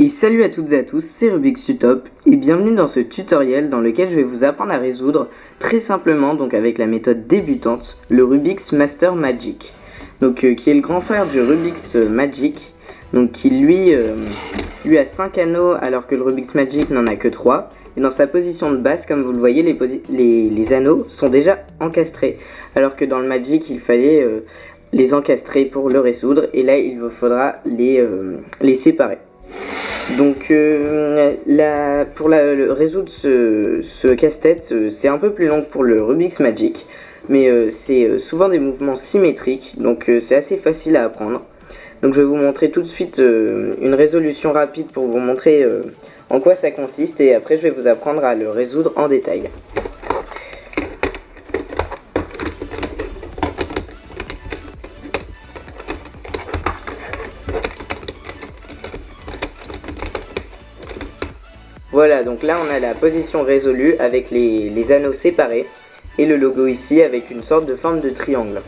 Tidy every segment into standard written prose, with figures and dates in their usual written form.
Et salut à toutes et à tous, c'est Rubik's Utop et bienvenue dans ce tutoriel dans lequel je vais vous apprendre à résoudre très simplement, donc avec la méthode débutante, le Rubik's Master Magic. Donc qui est le grand frère du Rubik's Magic, donc qui lui a 5 anneaux alors que le Rubik's Magic n'en a que 3. Et dans sa position de base, comme vous le voyez, les anneaux sont déjà encastrés, alors que dans le Magic il fallait les encastrer pour le résoudre, et là il vous faudra les séparer. Donc résoudre ce casse-tête, c'est un peu plus long que pour le Rubik's Magic, mais c'est souvent des mouvements symétriques, donc c'est assez facile à apprendre. Donc je vais vous montrer tout de suite une résolution rapide pour vous montrer en quoi ça consiste, et après je vais vous apprendre à le résoudre en détail. Voilà, donc là on a la position résolue avec les anneaux séparés et le logo ici avec une sorte de forme de triangle.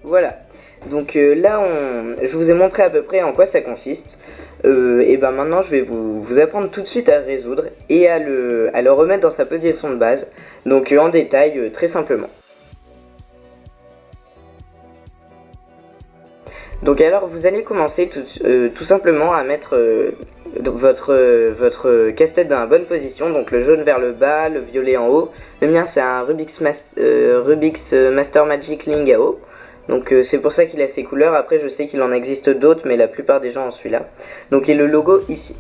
Voilà, donc là je vous ai montré à peu près en quoi ça consiste. Et ben maintenant je vais vous apprendre tout de suite à le résoudre et à le remettre dans sa position de base, donc en détail, très simplement. Donc alors vous allez commencer tout simplement à mettre votre casse-tête dans la bonne position, donc le jaune vers le bas, le violet en haut. Le mien c'est un Rubik's Master Magic Lingao. Donc c'est pour ça qu'il a ces couleurs. Après je sais qu'il en existe d'autres, mais la plupart des gens ont celui-là. Donc et le logo ici.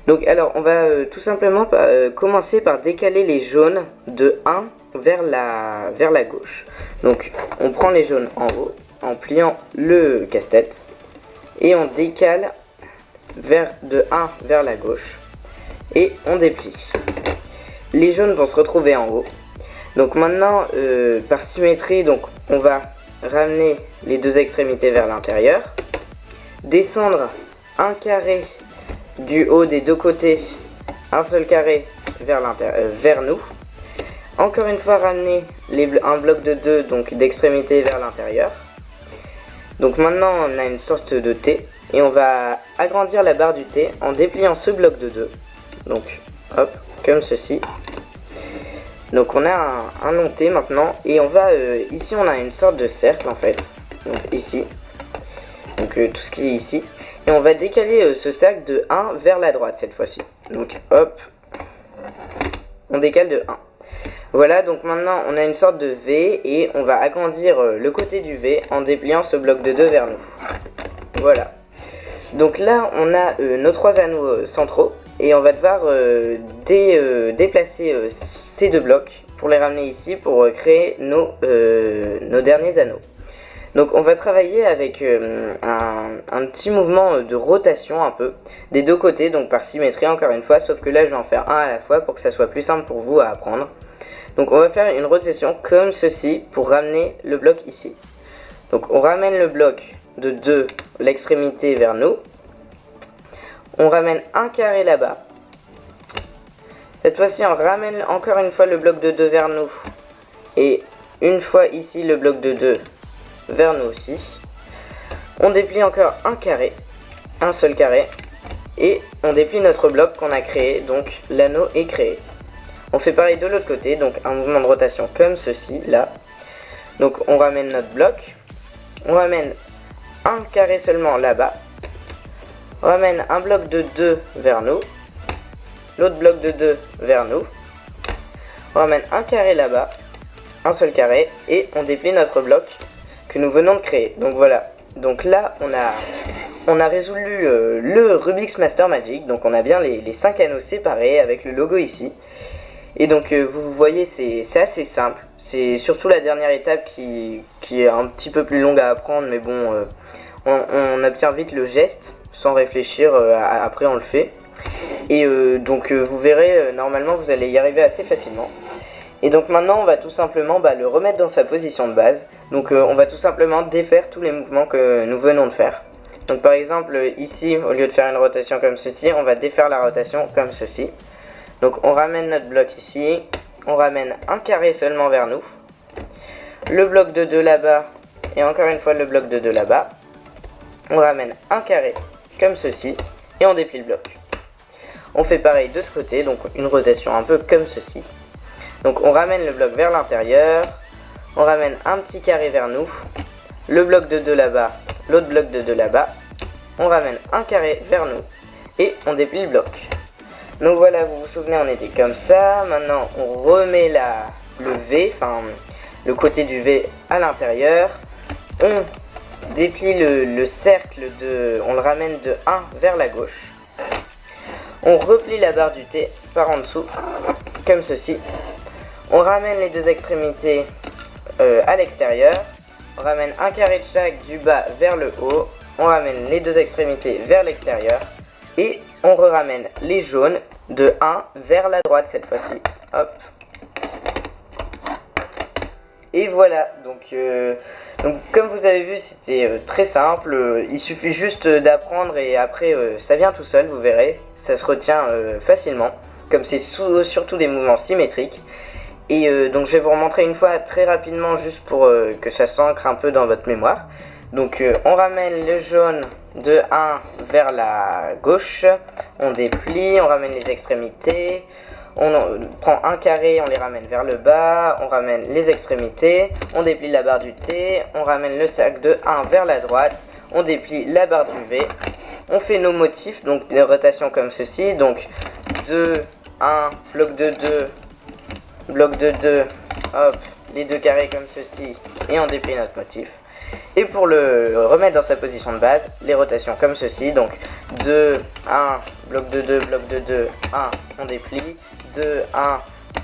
Donc alors on va tout simplement commencer par décaler les jaunes de 1 vers la gauche. Donc on prend les jaunes en haut en pliant le casse-tête et on décale de 1 vers la gauche et on déplie. Les jaunes vont se retrouver en haut. Donc maintenant par symétrie, donc on va ramener les deux extrémités vers l'intérieur, descendre un carré du haut des deux côtés, un seul carré vers nous, encore une fois ramener un bloc de 2 donc d'extrémité vers l'intérieur. Donc maintenant on a une sorte de T et on va agrandir la barre du T en dépliant ce bloc de 2, donc hop, comme ceci. Donc on a un long T maintenant, et on va ici on a une sorte de cercle en fait, donc ici, donc tout ce qui est ici, et on va décaler ce cercle de 1 vers la droite cette fois-ci. Donc hop, on décale de 1. Voilà, donc maintenant on a une sorte de V et on va agrandir le côté du V en dépliant ce bloc de 2 vers nous. Voilà. Donc là on a nos 3 anneaux centraux et on va devoir déplacer ces deux blocs pour les ramener ici pour créer nos derniers anneaux. Donc on va travailler avec un petit mouvement de rotation un peu des deux côtés, donc par symétrie encore une fois, sauf que là je vais en faire un à la fois pour que ça soit plus simple pour vous à apprendre. Donc on va faire une rotation comme ceci pour ramener le bloc ici. Donc on ramène le bloc de 2, l'extrémité vers nous. On ramène un carré là-bas. Cette fois-ci on ramène encore une fois le bloc de 2 vers nous. Et une fois ici le bloc de 2 vers nous aussi. On déplie encore un carré, un seul carré. Et on déplie notre bloc qu'on a créé, donc l'anneau est créé. On fait pareil de l'autre côté, donc un mouvement de rotation comme ceci, là. Donc on ramène notre bloc, on ramène un carré seulement là-bas, on ramène un bloc de 2 vers nous, l'autre bloc de 2 vers nous, on ramène un carré là-bas, un seul carré, et on déplie notre bloc que nous venons de créer. Donc voilà, donc là on a résolu le Rubik's Master Magic, donc on a bien les 5 anneaux séparés avec le logo ici. Et donc vous voyez, c'est assez simple, c'est surtout la dernière étape qui est un petit peu plus longue à apprendre, mais bon, on obtient vite le geste, sans réfléchir, après on le fait. Et donc vous verrez, normalement vous allez y arriver assez facilement. Et donc maintenant on va tout simplement le remettre dans sa position de base, donc on va tout simplement défaire tous les mouvements que nous venons de faire. Donc par exemple ici, au lieu de faire une rotation comme ceci, on va défaire la rotation comme ceci. Donc on ramène notre bloc ici, on ramène un carré seulement vers nous, le bloc de 2 là-bas, et encore une fois le bloc de 2 là-bas. On ramène un carré comme ceci, et on déplie le bloc. On fait pareil de ce côté, donc une rotation un peu comme ceci. Donc on ramène le bloc vers l'intérieur, on ramène un petit carré vers nous, le bloc de 2 là-bas, l'autre bloc de 2 là-bas, on ramène un carré vers nous, et on déplie le bloc. Donc voilà, vous vous souvenez, on était comme ça. Maintenant on remet le V, enfin le côté du V à l'intérieur. On déplie le cercle, on le ramène de 1 vers la gauche. On replie la barre du T par en dessous, comme ceci. On ramène les deux extrémités à l'extérieur. On ramène un carré de chaque du bas vers le haut. On ramène les deux extrémités vers l'extérieur. Et on ramène les jaunes de 1 vers la droite cette fois-ci. Hop. Et voilà, donc comme vous avez vu, c'était très simple. Il suffit juste d'apprendre et après ça vient tout seul, vous verrez. Ça se retient facilement, comme c'est surtout des mouvements symétriques. Et donc je vais vous remontrer une fois très rapidement, juste pour que ça s'ancre un peu dans votre mémoire. Donc on ramène le jaune de 1 vers la gauche, on déplie, on ramène les extrémités, on prend un carré, on les ramène vers le bas, on ramène les extrémités, on déplie la barre du T, on ramène le cercle de 1 vers la droite, on déplie la barre du V, on fait nos motifs, donc des rotations comme ceci, donc 2, 1, bloc de 2, bloc de 2, hop, les deux carrés comme ceci, et on déplie notre motif. Et pour le remettre dans sa position de base, les rotations comme ceci, donc 2, 1, bloc de 2, bloc de 2, 1, on déplie, 2, 1,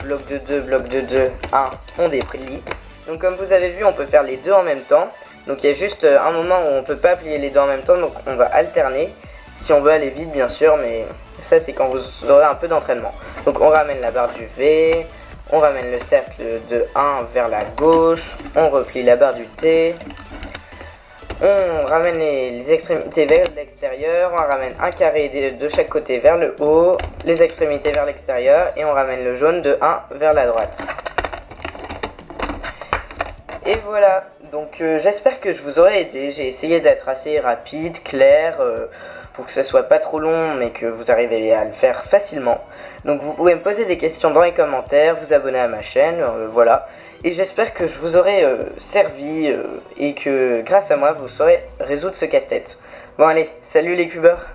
bloc de 2, bloc de 2, 1, on déplie. Donc comme vous avez vu, on peut faire les deux en même temps. Donc il y a juste un moment où on peut pas plier les deux en même temps, donc on va alterner, si on veut aller vite bien sûr, mais ça c'est quand vous aurez un peu d'entraînement. Donc on ramène la barre du V, on ramène le cercle de 1 vers la gauche, on replie la barre du T, on ramène les extrémités vers l'extérieur, on ramène un carré de chaque côté vers le haut, les extrémités vers l'extérieur, et on ramène le jaune de 1 vers la droite. Et voilà, donc j'espère que je vous aurai aidé. J'ai essayé d'être assez rapide, clair, pour que ça soit pas trop long, mais que vous arrivez à le faire facilement. Donc vous pouvez me poser des questions dans les commentaires, vous abonner à ma chaîne, voilà. Et j'espère que je vous aurai servi et que grâce à moi vous saurez résoudre ce casse-tête. Bon allez, salut les cubeurs!